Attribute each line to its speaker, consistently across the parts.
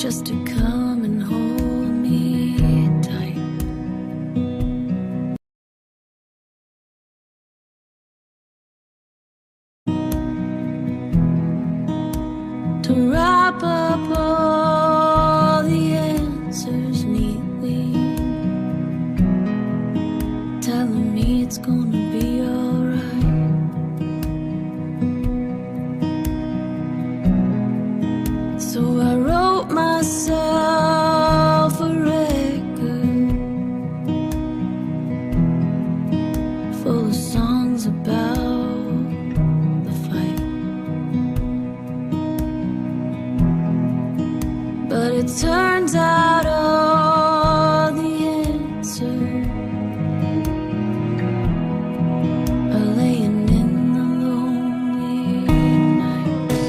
Speaker 1: just to come and hold me tight. To wrap up all the answers neatly, telling me it's gonna be alright. So I wrote myself a record full of songs about the fight. But it turns out all the answers are laying in the lonely nights.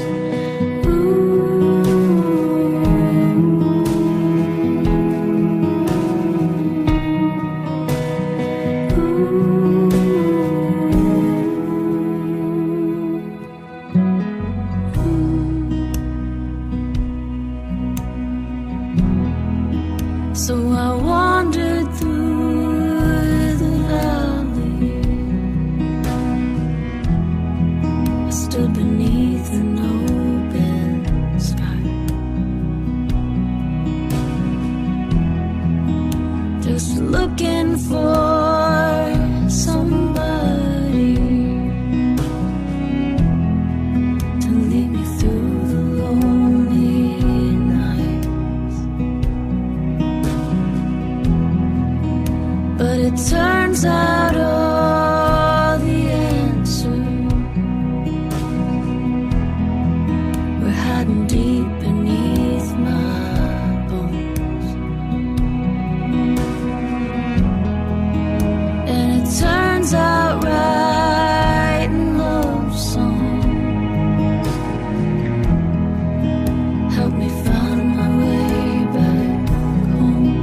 Speaker 1: So I wandered through the valley. I stood beneath an open sky, just looking for somebody to lead me through the lonely nights. But it turns out all the answers were hiding deep beneath my bones. And it turns out writing love songs helped me find my way back home.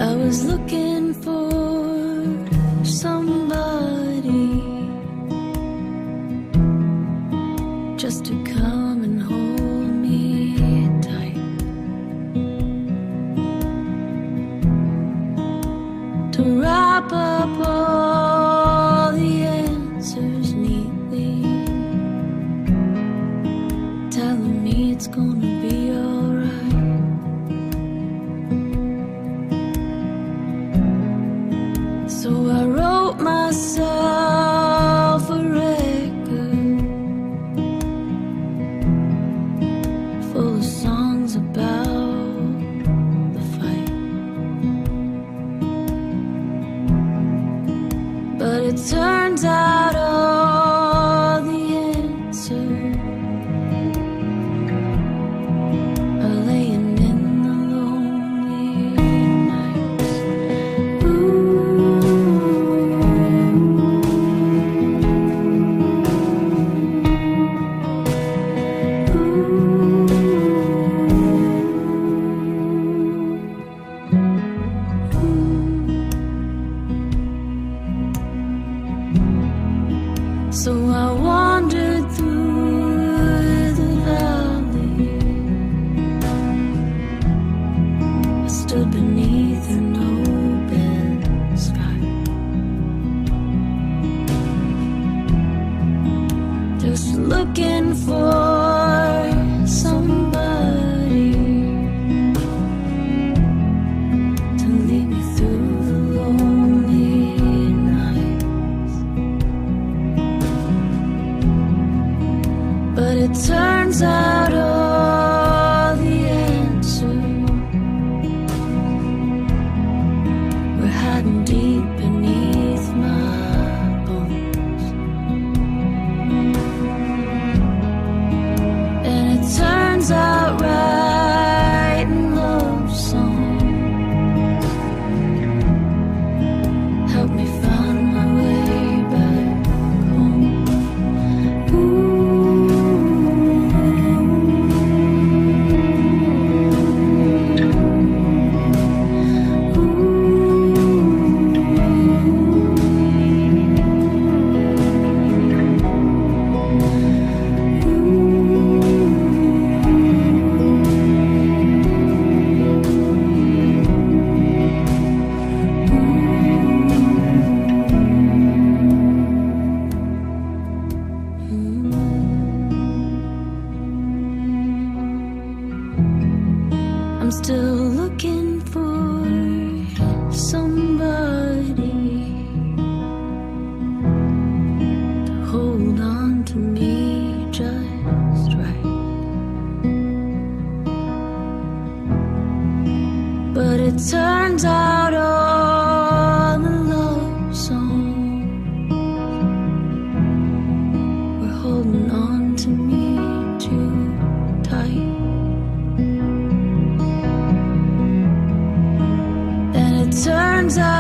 Speaker 1: I was looking for somebody just to come and hold me tight. To wrap up all the answers neatly, telling me it's gonna be alright. So I wrote myself a record full of songs about the fight. But it turns out all the answers are laying in the lonely nights. Ooh. looking for somebody to lead me through the lonely nights. But it turns out all the answers were hiding deep beneath my bones. And it turns out writing love songs help me find my way back home. I'm still looking for somebody to hold on to me just right. But it turns out all the love songs were holding on to me too tight. Turns out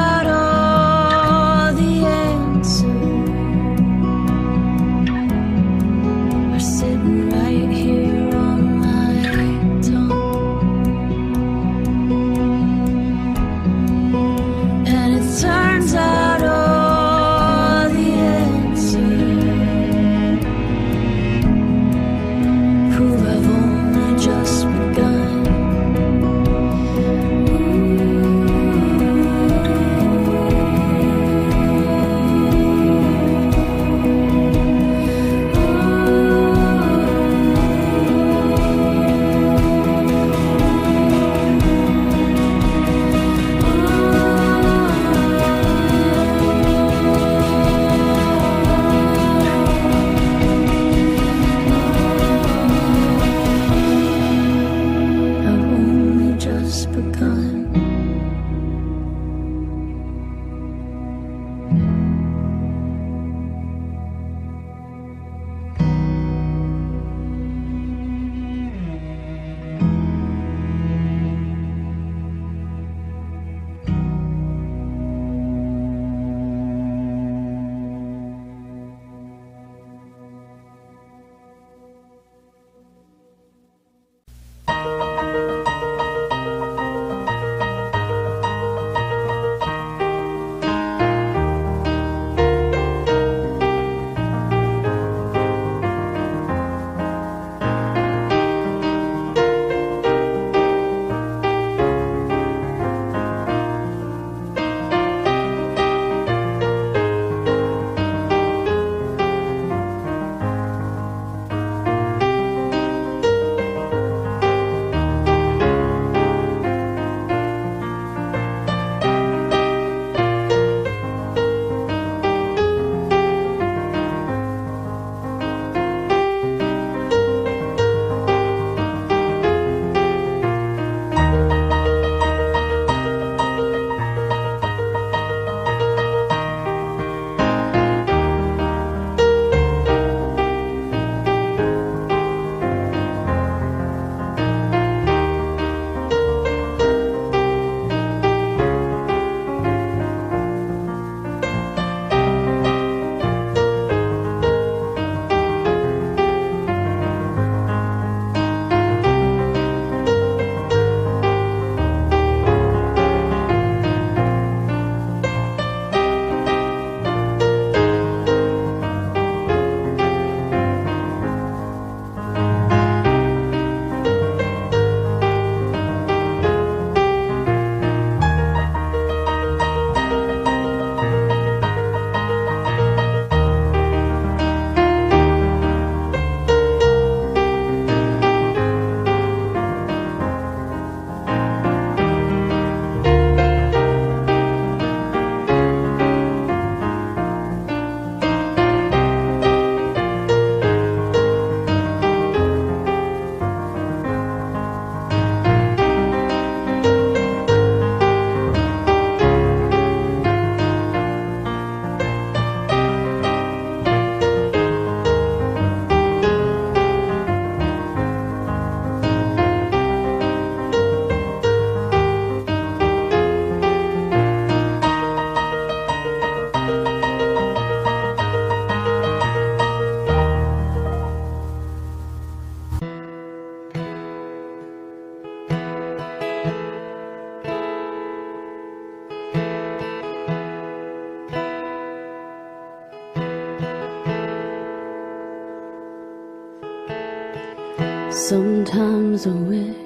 Speaker 1: Sometimes I wish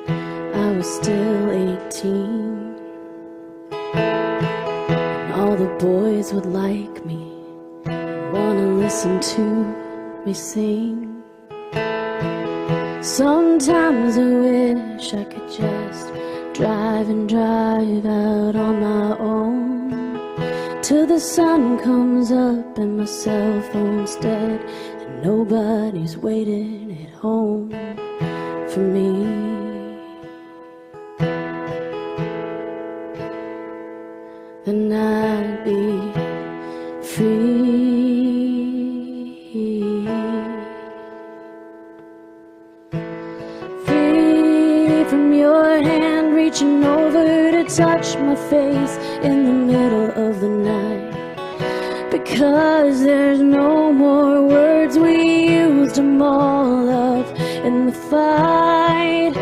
Speaker 1: I was still 18, and all the boys would like me, wanna listen to me sing. Sometimes I wish I could just drive and drive out on my own till the sun comes up and my cell phone's dead and nobody's waiting at home for me. Then I'd be free. Free from your hand reaching over to touch my face in the middle of the night. Because there's no more words, we used them all up in the fight.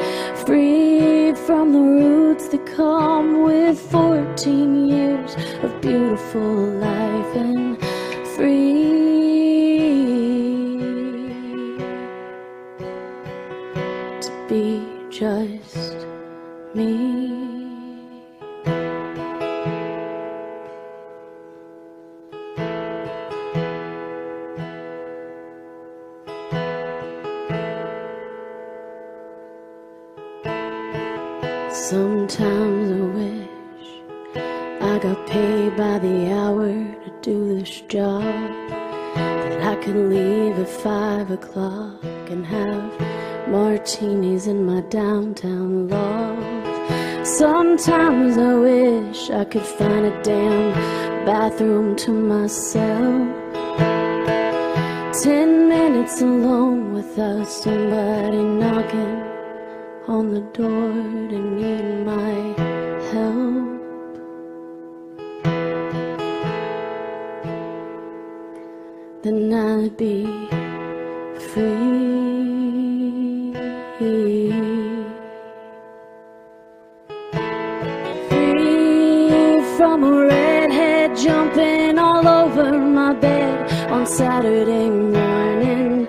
Speaker 1: Free from the roots that come with 14 years of beautiful life, and free to be just me. Sometimes I wish I got paid by the hour to do this job, that I could leave at 5 o'clock and have martinis in my downtown loft. Sometimes I wish I could find a damn bathroom to myself, 10 minutes alone without somebody knocking on the door to need my help. Then I'd be free. Free from a redhead jumping all over my bed on Saturday morning,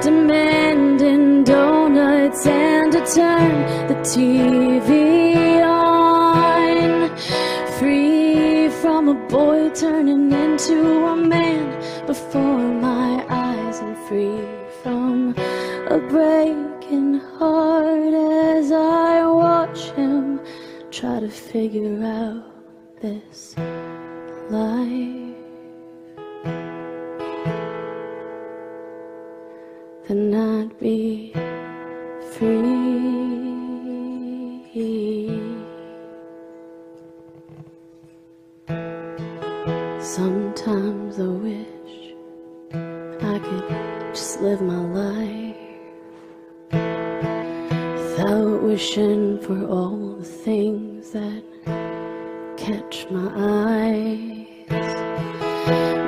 Speaker 1: demanding donuts and to turn the TV on. Free from a boy turning into a man before my eyes, and free from a breaking heart as I watch him try to figure out this life. Then I'd be free. Sometimes I wish I could just live my life without wishing for all the things that catch my eyes.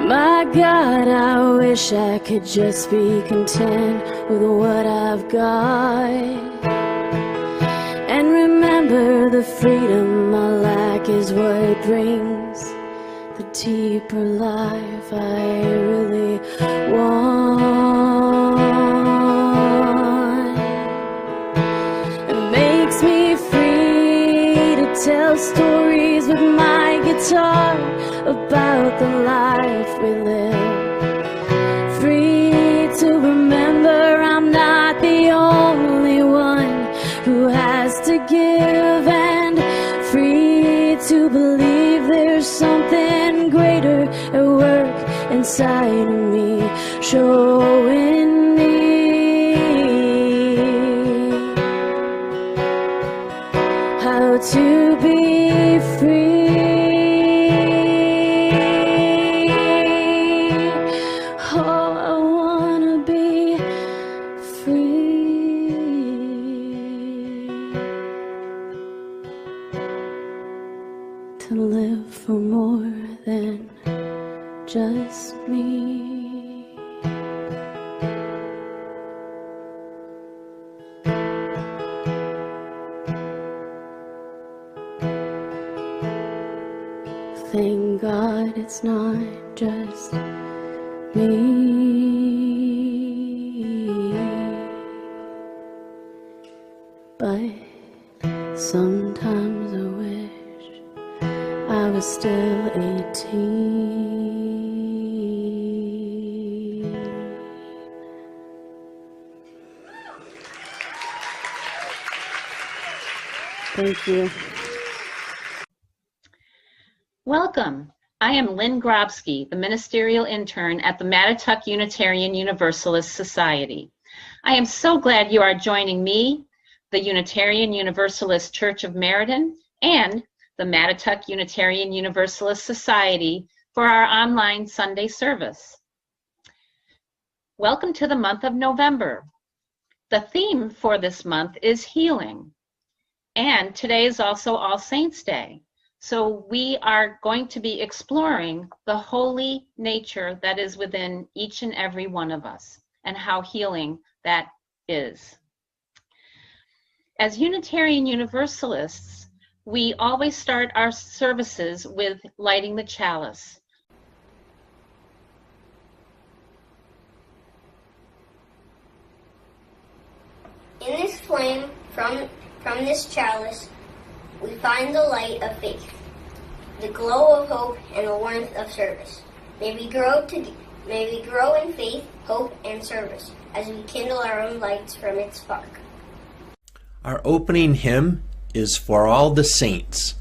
Speaker 1: My God, I wish I could just be content with what I've got, and remember the freedom I lack is what brings the deeper life I really want. It makes me free to tell stories with my guitar about the life we live. Free to remember I'm not the only one who has to give, and free to believe there's something greater at work inside of me, showing me how to be free. Oh, I wanna be free to live for more than just me. Thank God it's not just me. I was still 18. Thank you.
Speaker 2: Welcome. I am Lynn Grobsky, the ministerial intern at the Mattituck Unitarian Universalist Society. I am so glad you are joining me, the Unitarian Universalist Church of Meriden, and the Mattituck Unitarian Universalist Society for our online Sunday service. Welcome to the month of November. The theme for this month is healing, and today is also All Saints' Day. So we are going to be exploring the holy nature that is within each and every one of us and how healing that is. As Unitarian Universalists, we always start our services with lighting the chalice.
Speaker 3: In this flame from this chalice, we find the light of faith, the glow of hope, and the warmth of service. May we grow in faith, hope, and service as we kindle our own lights from its spark.
Speaker 4: Our opening hymn is For All the Saints.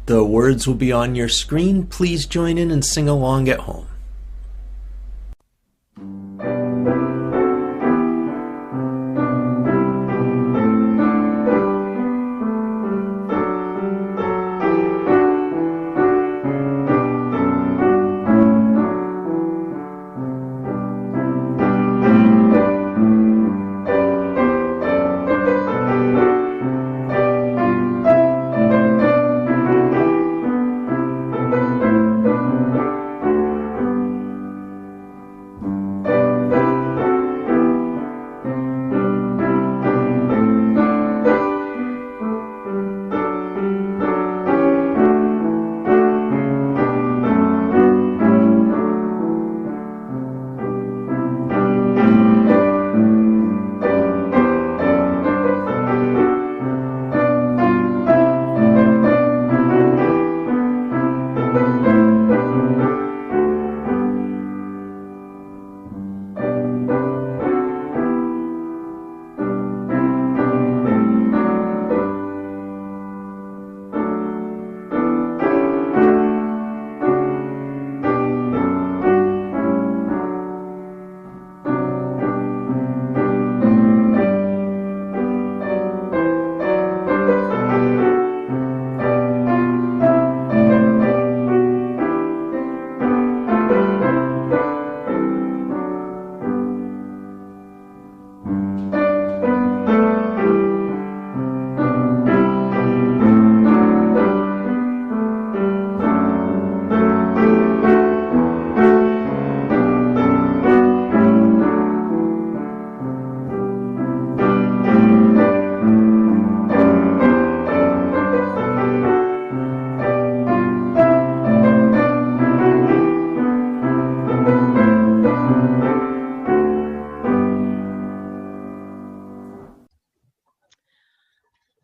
Speaker 4: The words will be on your screen. Please join in and sing along at home.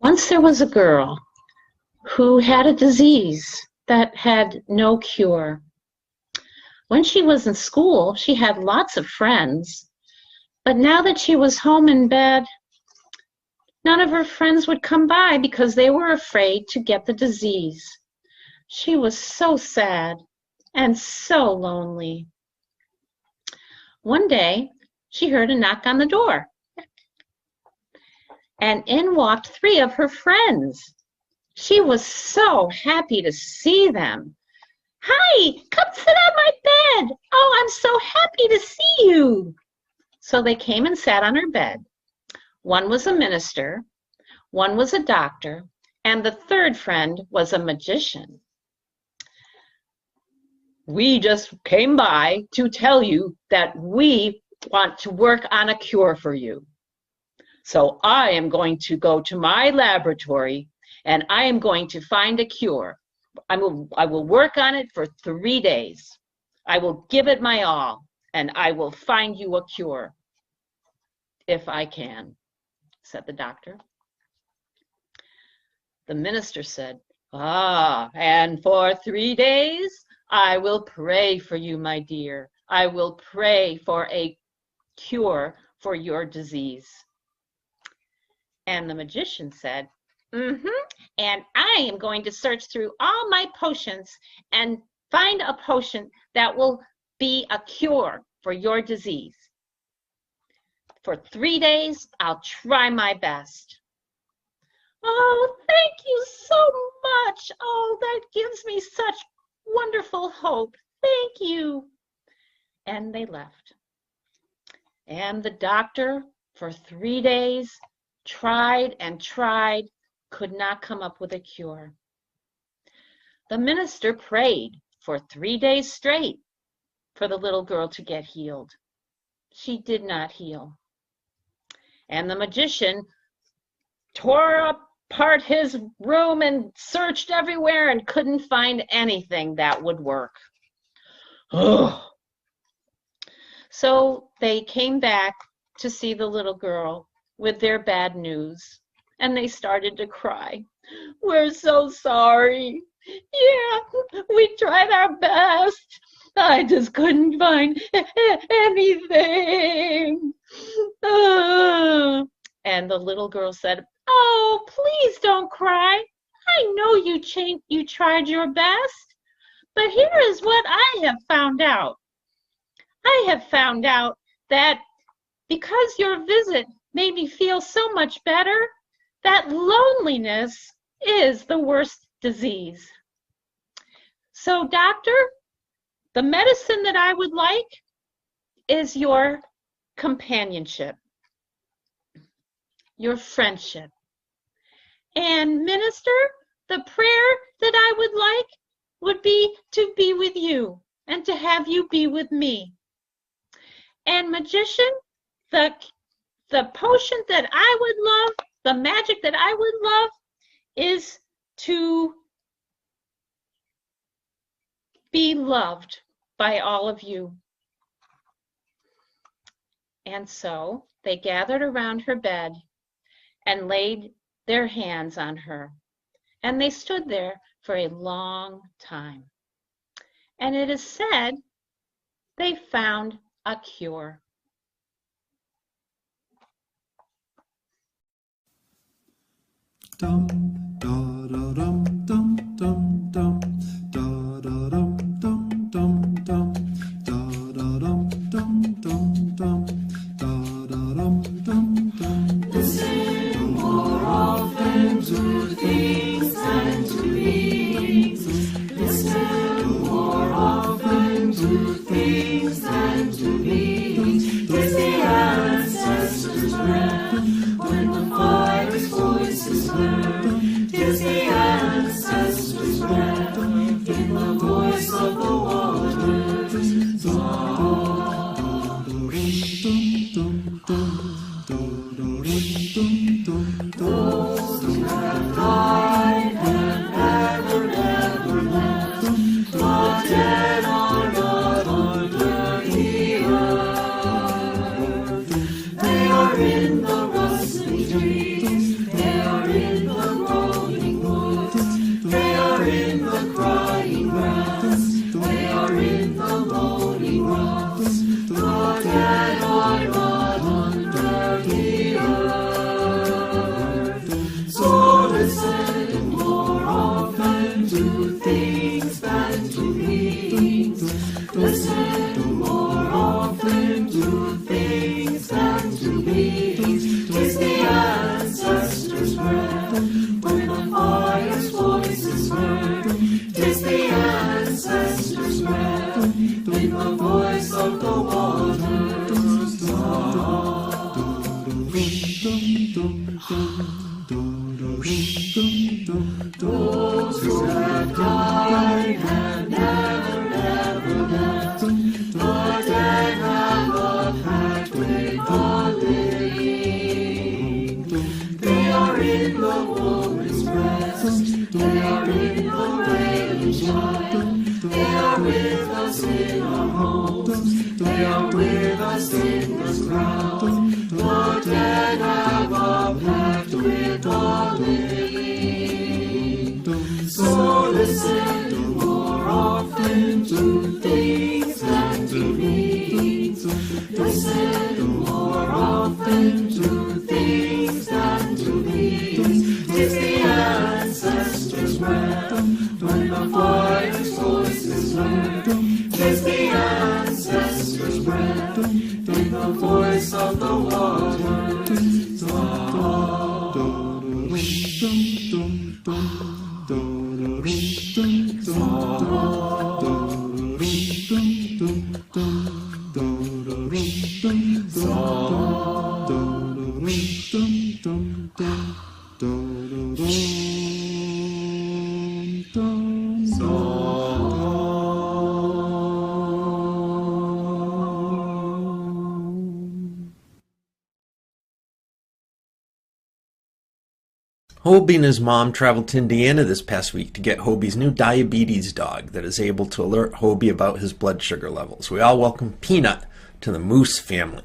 Speaker 2: Once there was a girl who had a disease that had no cure. When she was in school, she had lots of friends, but now that she was home in bed, none of her friends would come by because they were afraid to get the disease. She was so sad and so lonely. One day, she heard a knock on the door, and in walked 3 of her friends. She was so happy to see them. "Hi, come sit on my bed. Oh, I'm so happy to see you." So they came and sat on her bed. One was a minister, one was a doctor, and the 3rd friend was a magician. "We just came by to tell you that we want to work on a cure for you. So I am going to go to my laboratory and I am going to find a cure. I will work on it for 3 days. I will give it my all and I will find you a cure, if I can," said the doctor. The minister said, Ah, and for 3 days I will pray for you, my dear. I will pray for a cure for your disease. And the magician said, and I am going to search through all my potions and find a potion that will be a cure for your disease. For 3 days, I'll try my best. Oh, thank you so much. Oh, that gives me such wonderful hope. Thank you. And they left. And the doctor, for 3 days, tried and tried, could not come up with a cure. The minister prayed for 3 days straight for the little girl to get healed. She did not heal. And the magician tore apart his room and searched everywhere and couldn't find anything that would work. Oh. So they came back to see the little girl with their bad news, and they started to cry. We're so sorry. Yeah, we tried our best. I just couldn't find anything. And the little girl said, oh, please don't cry. I know you tried your best, but here is what I have found out. I have found out that because your visit made me feel so much better, that loneliness is the worst disease. So, doctor, the medicine that I would like is your companionship, your friendship. And minister, the prayer that I would like would be to be with you and to have you be with me. And magician, the potion that I would love, the magic that I would love is to be loved by all of you. And so they gathered around her bed and laid their hands on her. And they stood there for a long time. And it is said they found a cure.
Speaker 5: Dum da da dum dum dum dum da da dum dum dum dum da da dum dum dum dum da da dum dum dum. Listen more often to things than to beings. Listen more often to things than to beings. It's the ancestors' breath when the fire's voice is heard. Tis the ancestors' breath in the voice of the waters. Those who have died and never left, the dead are not under the earth. They are in the rustling trees, they are in the rolling woods, they are in the crying grass, they are in the moaning rocks. The dead are not under the earth. So listen more often to things than to beings. Listen more often to things than to beings. It's the ancestors' breath when the fire's voice is heard. It's the ancestors' breath in the voice of the waters. Those who have died and never left, the dead have a pact with the living. They are in the woman's breast, they are in the wailing child, they are with us in our homes, they are with us in this crowd. The dead have a pact with the living. So So listen more often to things than to me. Listen more often to things than to these. It's the ancestors' when the fire's voice is heard. It's the ancestors' breath in the voice of the waters.
Speaker 4: Hobie and his mom traveled to Indiana this past week to get Hobie's new diabetes dog that is able to alert Hobie about his blood sugar levels. We all welcome Peanut to the Moose family.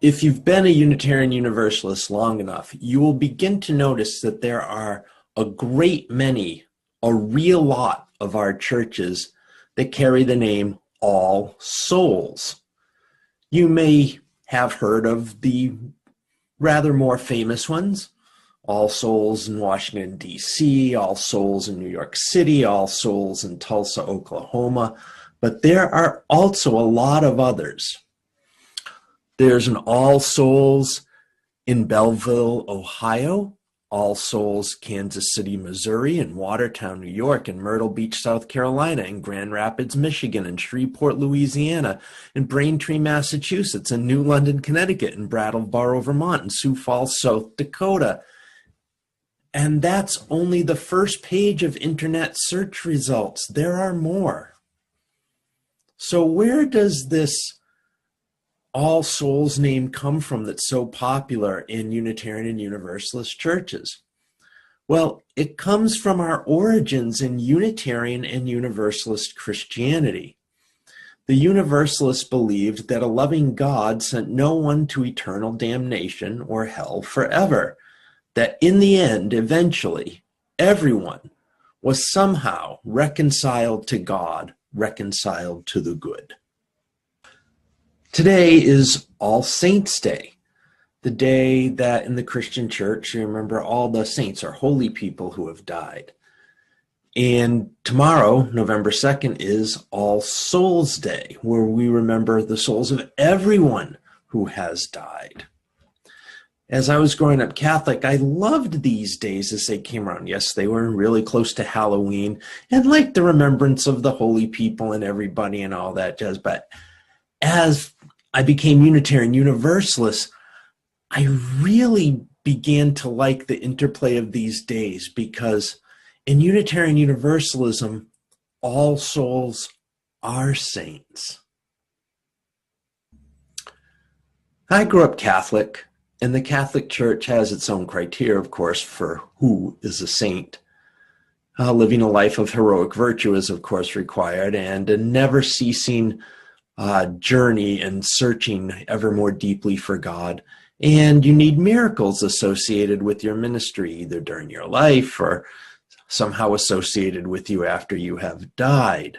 Speaker 4: If you've been a Unitarian Universalist long enough, you will begin to notice that there are a great many, a real lot of our churches that carry the name All Souls. You may have heard of the rather more famous ones, All Souls in Washington, D.C., All Souls in New York City, All Souls in Tulsa, Oklahoma, but there are also a lot of others. There's an All Souls in Belleville, Ohio, All Souls, Kansas City, Missouri, in Watertown, New York, in Myrtle Beach, South Carolina, in Grand Rapids, Michigan, in Shreveport, Louisiana, in Braintree, Massachusetts, in New London, Connecticut, in Brattleboro, Vermont, in Sioux Falls, South Dakota. And that's only the first page of internet search results. There are more. So where does this All Souls name come from that's so popular in Unitarian and Universalist churches? Well, it comes from our origins in Unitarian and Universalist Christianity. The Universalists believed that a loving God sent no one to eternal damnation or hell forever, that in the end, eventually, everyone was somehow reconciled to God, reconciled to the good. Today is All Saints' Day, the day that in the Christian church you remember all the saints or holy people who have died. And tomorrow, November 2nd, is All Souls' Day, where we remember the souls of everyone who has died. As I was growing up Catholic, I loved these days as they came around. Yes, they were really close to Halloween and like the remembrance of the holy people and everybody and all that jazz, but as I became Unitarian Universalist, I really began to like the interplay of these days because in Unitarian Universalism, all souls are saints. I grew up Catholic, and the Catholic Church has its own criteria, of course, for who is a saint. Living a life of heroic virtue is, of course, required, and a never ceasing journey and searching ever more deeply for God. And you need miracles associated with your ministry, either during your life or somehow associated with you after you have died.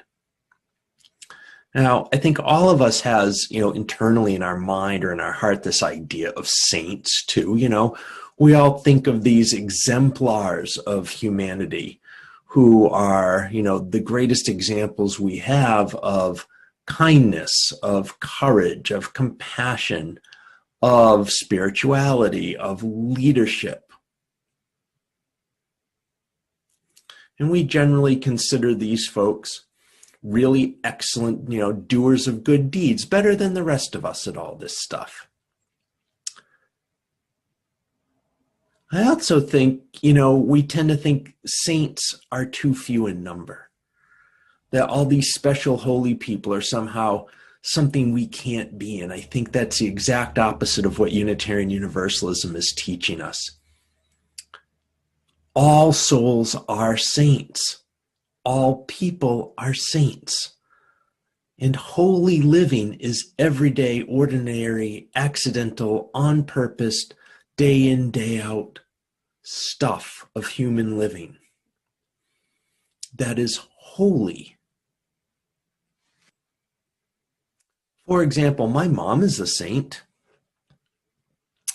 Speaker 4: Now, I think all of us has, internally in our mind or in our heart, this idea of saints too. We all think of these exemplars of humanity who are, the greatest examples we have of kindness, of courage, of compassion, of spirituality, of leadership. And we generally consider these folks really excellent, doers of good deeds, better than the rest of us at all this stuff. I also think, we tend to think saints are too few in number, that all these special holy people are somehow something we can't be. And I think that's the exact opposite of what Unitarian Universalism is teaching us. All souls are saints. All people are saints. And holy living is everyday, ordinary, accidental, on purpose, day in, day out stuff of human living that is holy. For example, my mom is a saint,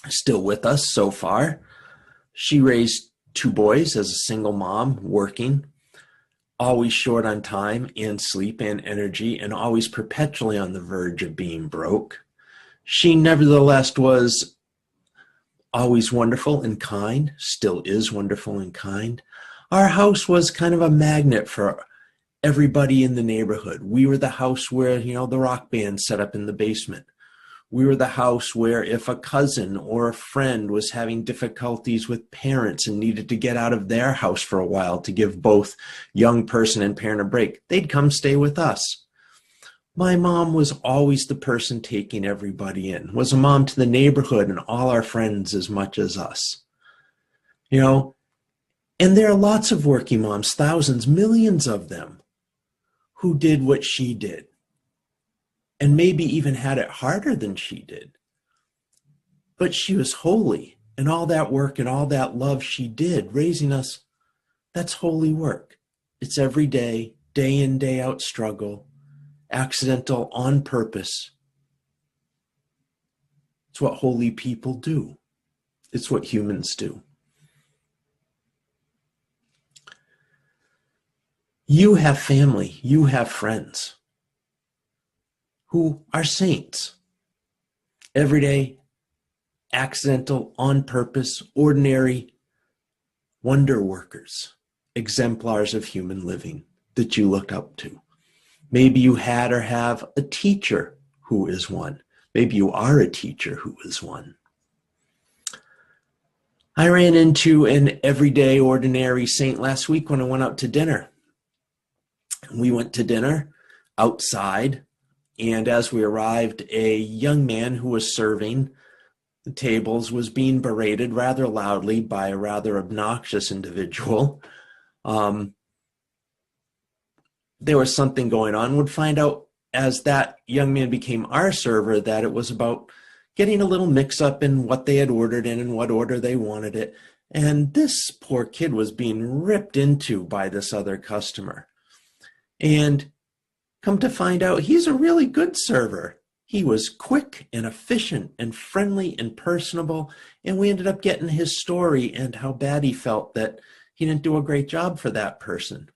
Speaker 4: still with us so far. She raised 2 boys as a single mom, working, always short on time and sleep and energy, and always perpetually on the verge of being broke. She nevertheless was always wonderful and kind, still is wonderful and kind. Our house was kind of a magnet for everybody in the neighborhood. We were the house where, the rock band set up in the basement. We were the house where if a cousin or a friend was having difficulties with parents and needed to get out of their house for a while to give both young person and parent a break, they'd come stay with us. My mom was always the person taking everybody in, was a mom to the neighborhood and all our friends as much as us. And there are lots of working moms, thousands, millions of them, who did what she did, and maybe even had it harder than she did. But she was holy, and all that work and all that love she did, raising us, that's holy work. It's every day, day in, day out struggle, accidental, on purpose. It's what holy people do. It's what humans do. You have family, you have friends who are saints. Everyday, accidental, on purpose, ordinary wonder workers, exemplars of human living that you looked up to. Maybe you had or have a teacher who is one. Maybe you are a teacher who is one. I ran into an everyday, ordinary saint last week when I went out to dinner. We went to dinner outside, and as we arrived, a young man who was serving the tables was being berated rather loudly by a rather obnoxious individual. There was something going on. Would find out as that young man became our server that it was about getting a little mix up in what they had ordered and in what order they wanted it. And this poor kid was being ripped into by this other customer. And come to find out, he's a really good server. He was quick and efficient and friendly and personable. And we ended up getting his story and how bad he felt that he didn't do a great job for that person.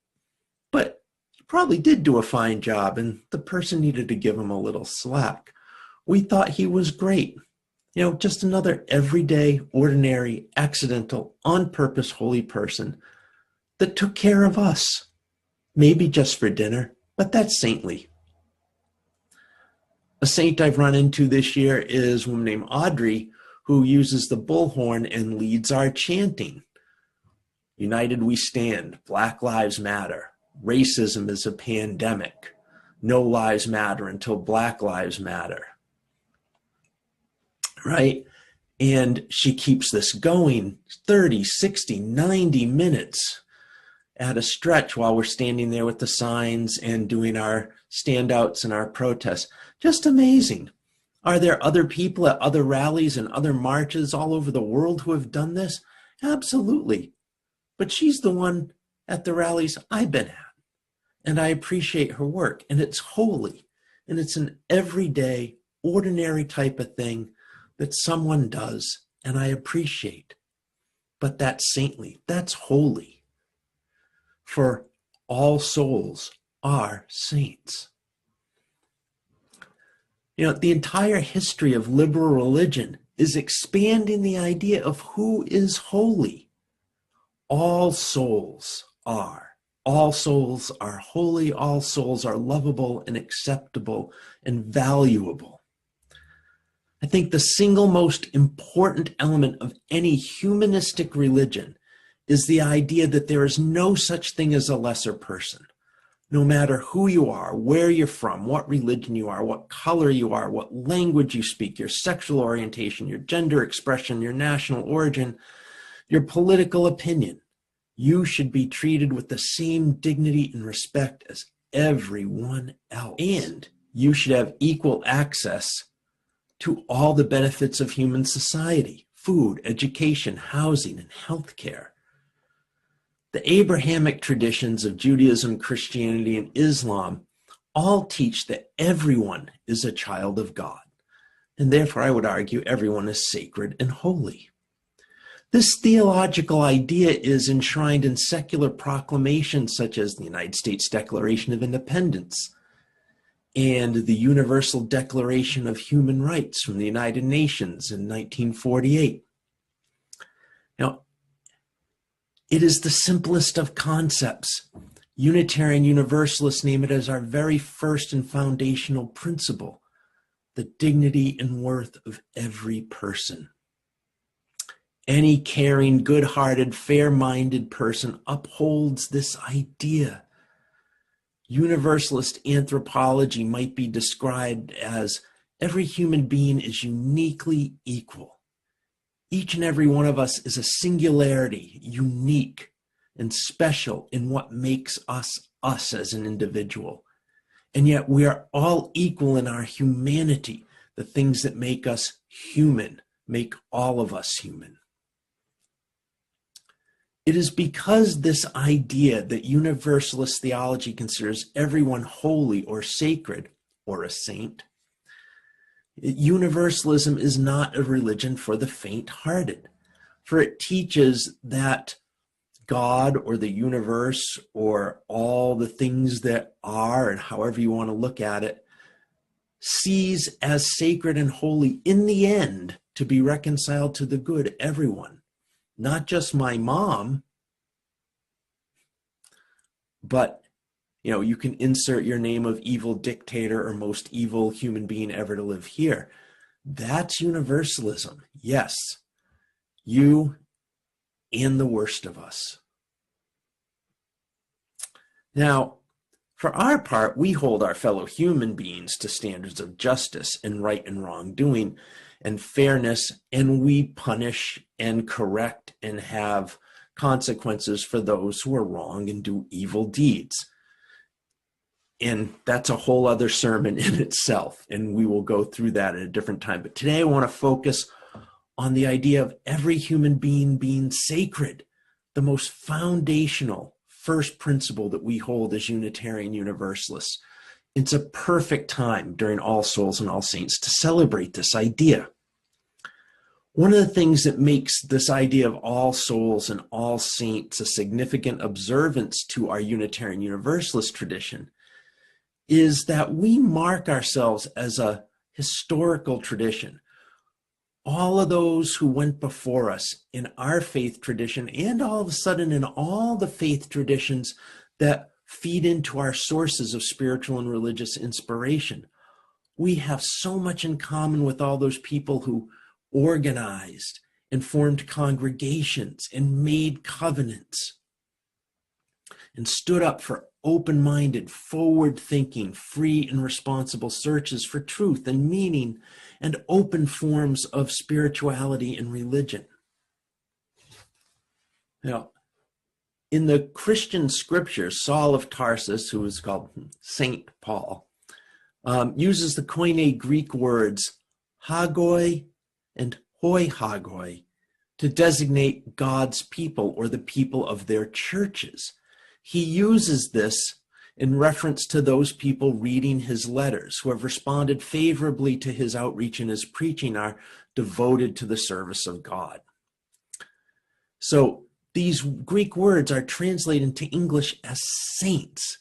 Speaker 4: But he probably did do a fine job, and the person needed to give him a little slack. We thought he was great. Just another everyday, ordinary, accidental, on purpose, holy person that took care of us. Maybe just for dinner, but that's saintly. A saint I've run into this year is a woman named Audrey, who uses the bullhorn and leads our chanting. United we stand, Black Lives Matter, racism is a pandemic, no lives matter until Black lives matter. right? And she keeps this going 30, 60, 90 minutes at a stretch while we're standing there with the signs and doing our standouts and our protests. Just amazing. Are there other people at other rallies and other marches all over the world who have done this? Absolutely. But she's the one at the rallies I've been at. And I appreciate her work. And it's holy. And it's an everyday, ordinary type of thing that someone does. And I appreciate. But that's saintly. That's holy. For all souls are saints. You know, the entire history of liberal religion is expanding the idea of who is holy. All souls are. All souls are holy. All souls are lovable and acceptable and valuable. I think the single most important element of any humanistic religion is the idea that there is no such thing as a lesser person. No matter who you are, where you're from, what religion you are, what color you are, what language you speak, your sexual orientation, your gender expression, your national origin, your political opinion, you should be treated with the same dignity and respect as everyone else. And you should have equal access to all the benefits of human society: food, education, housing, and healthcare. The Abrahamic traditions of Judaism, Christianity, and Islam all teach that everyone is a child of God. And therefore, I would argue everyone is sacred and holy. This theological idea is enshrined in secular proclamations such as the United States Declaration of Independence and the Universal Declaration of Human Rights from the United Nations in 1948. Now, it is the simplest of concepts. Unitarian Universalists name it as our very first and foundational principle, the dignity and worth of every person. Any caring, good-hearted, fair-minded person upholds this idea. Universalist anthropology might be described as every human being is uniquely equal. Each and every one of us is a singularity, unique and special in what makes us us as an individual. And yet we are all equal in our humanity. The things that make us human make all of us human. It is because this idea that Universalist theology considers everyone holy or sacred or a saint. Universalism is not a religion for the faint-hearted, for it teaches that God or the universe or all the things that are, and however you want to look at it, sees as sacred and holy in the end to be reconciled to the good everyone, not just my mom, but you can insert your name of evil dictator or most evil human being ever to live here. That's universalism. Yes, you and the worst of us. Now, for our part, we hold our fellow human beings to standards of justice and right and wrongdoing and fairness, and we punish and correct and have consequences for those who are wrong and do evil deeds. And that's a whole other sermon in itself, and we will go through that at a different time. But today I want to focus on the idea of every human being sacred, the most foundational first principle that we hold as Unitarian Universalists. It's a perfect time during All Souls and All Saints to celebrate this idea. One of the things that makes this idea of all souls and all saints a significant observance to our Unitarian Universalist tradition is that we mark ourselves as a historical tradition. All of those who went before us in our faith tradition, and all of a sudden in all the faith traditions that feed into our sources of spiritual and religious inspiration, we have so much in common with all those people who organized and formed congregations and made covenants and stood up for open-minded, forward-thinking, free and responsible searches for truth and meaning and open forms of spirituality and religion. Now, in the Christian scriptures, Saul of Tarsus, who is called Saint Paul, uses the Koine Greek words hagoi and hoi hagoi to designate God's people or the people of their churches. He uses this in reference to those people reading his letters who have responded favorably to his outreach and his preaching, are devoted to the service of God. So these Greek words are translated into English as saints.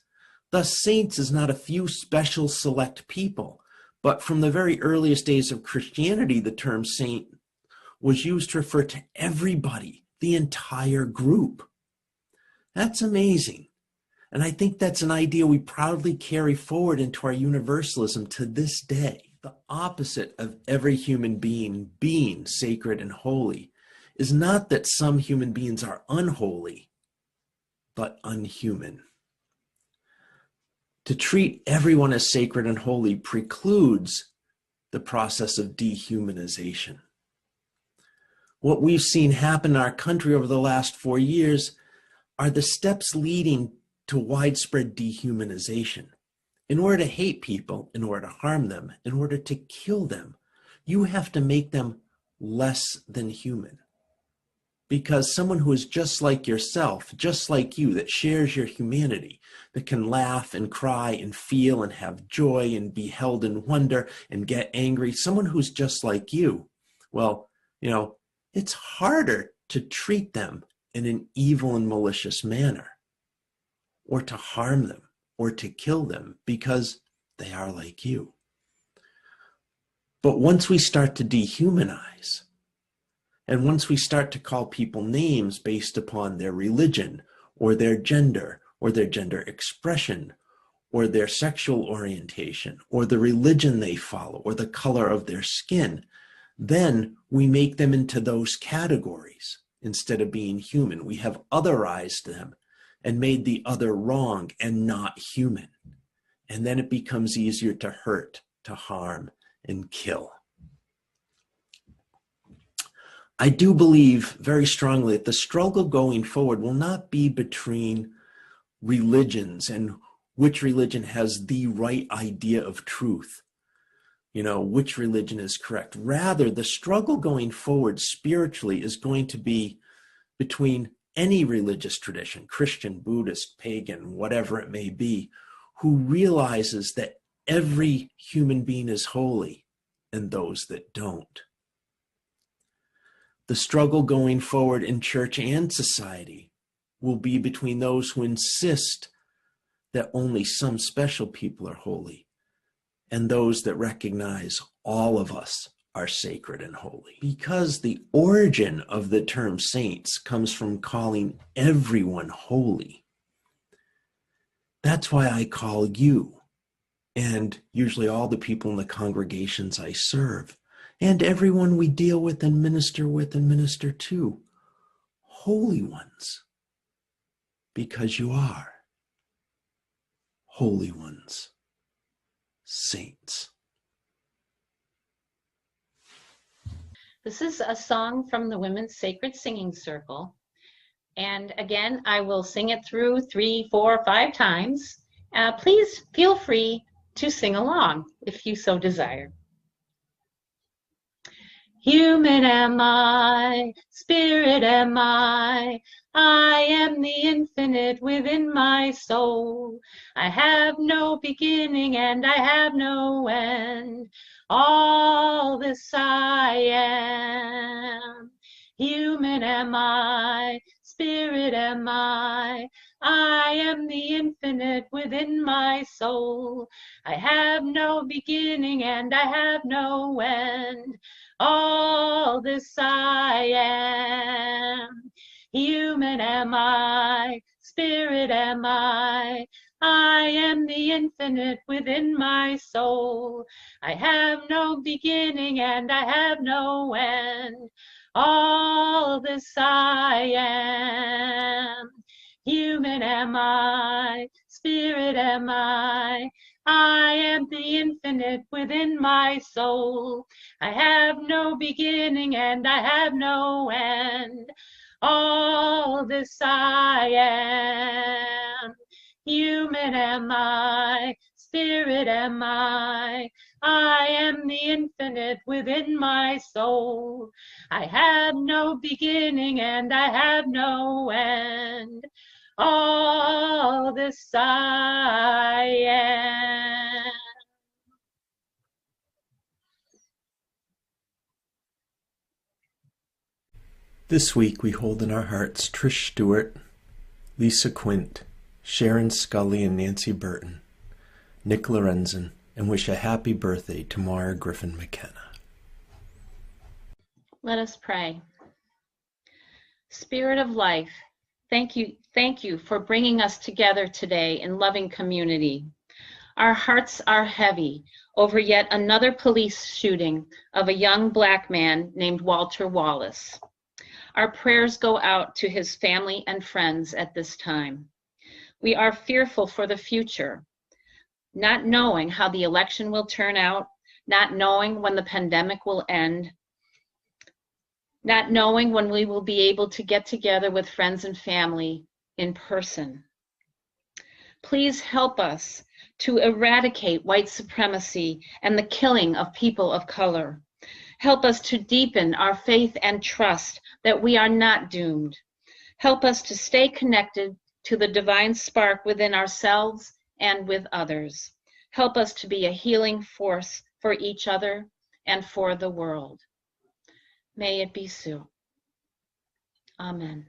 Speaker 4: Thus, saints is not a few special select people, but from the very earliest days of Christianity, the term saint was used to refer to everybody, the entire group. That's amazing. And I think that's an idea we proudly carry forward into our universalism to this day. The opposite of every human being being sacred and holy is not that some human beings are unholy, but unhuman. To treat everyone as sacred and holy precludes the process of dehumanization. What we've seen happen in our country over the last 4 years are the steps leading to widespread dehumanization. In order to hate people, in order to harm them, in order to kill them, you have to make them less than human. Because someone who is just like yourself, just like you, that shares your humanity, that can laugh and cry and feel and have joy and be held in wonder and get angry, someone who's just like you, well, it's harder to treat them in an evil and malicious manner, or to harm them, or to kill them, because they are like you. But once we start to dehumanize, and once we start to call people names based upon their religion, or their gender expression, or their sexual orientation, or the religion they follow, or the color of their skin, then we make them into those categories instead of being human. We have otherized them and made the other wrong and not human. And then it becomes easier to hurt, to harm, and kill. I do believe very strongly that the struggle going forward will not be between religions and which religion has the right idea of truth, which religion is correct. Rather, the struggle going forward spiritually is going to be between any religious tradition, Christian, Buddhist, pagan, whatever it may be, who realizes that every human being is holy and those that don't. The struggle going forward in church and society will be between those who insist that only some special people are holy and those that recognize all of us are sacred and holy. Because the origin of the term saints comes from calling everyone holy. That's why I call you, and usually all the people in the congregations I serve, and everyone we deal with and minister to, holy ones, because you are holy ones, saints.
Speaker 2: This is a song from the Women's Sacred Singing Circle. And again, I will sing it through 3, 4, 5 times. Please feel free to sing along if you so desire. Human am I, spirit am I am the infinite within my soul. I have no beginning and I have no end. All this I am. Human am I, spirit am I am the infinite within my soul. I have no beginning and I have no end. All this I am. Human am I, spirit am I am the infinite within my soul. I have no beginning and I have no end. All this I am. Human am I, spirit am I am the infinite within my soul. I have no beginning and I have no end. All this I am. Human am I, spirit am I am the infinite within my soul. I have no beginning and I have no end. All this I am.
Speaker 4: This week we hold in our hearts Trish Stewart, Lisa Quint, Sharon Scully and Nancy Burton, Nick Lorenzen, and wish a happy birthday to Mara Griffin McKenna.
Speaker 2: Let us pray. Spirit of life, thank you for bringing us together today in loving community. Our hearts are heavy over yet another police shooting of a young Black man named Walter Wallace. Our prayers go out to his family and friends at this time. We are fearful for the future, not knowing how the election will turn out, not knowing when the pandemic will end, not knowing when we will be able to get together with friends and family in person. Please help us to eradicate white supremacy and the killing of people of color. Help us to deepen our faith and trust that we are not doomed. Help us to stay connected to the divine spark within ourselves and with others. Help us to be a healing force for each other and for the world. May it be so. Amen.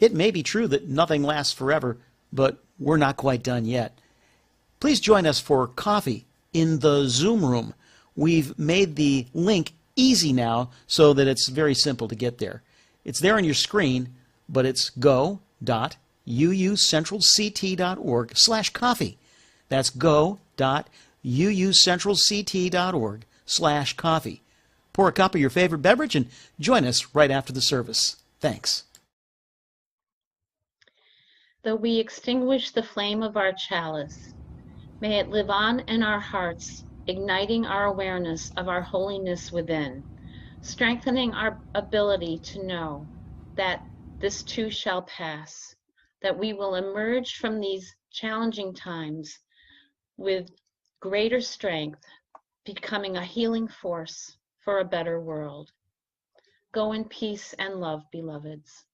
Speaker 6: It may be true that nothing lasts forever, but we're not quite done yet. Please join us for coffee in the Zoom room. We've made the link easy now so that it's very simple to get there. It's there on your screen, but it's go.uucentralct.org/coffee. That's go.uucentralct.org/coffee. Pour a cup of your favorite beverage and join us right after the service. Thanks.
Speaker 2: Though we extinguish the flame of our chalice, may it live on in our hearts, igniting our awareness of our holiness within, strengthening our ability to know that this too shall pass, that we will emerge from these challenging times with greater strength, becoming a healing force for a better world. Go in peace and love, beloveds.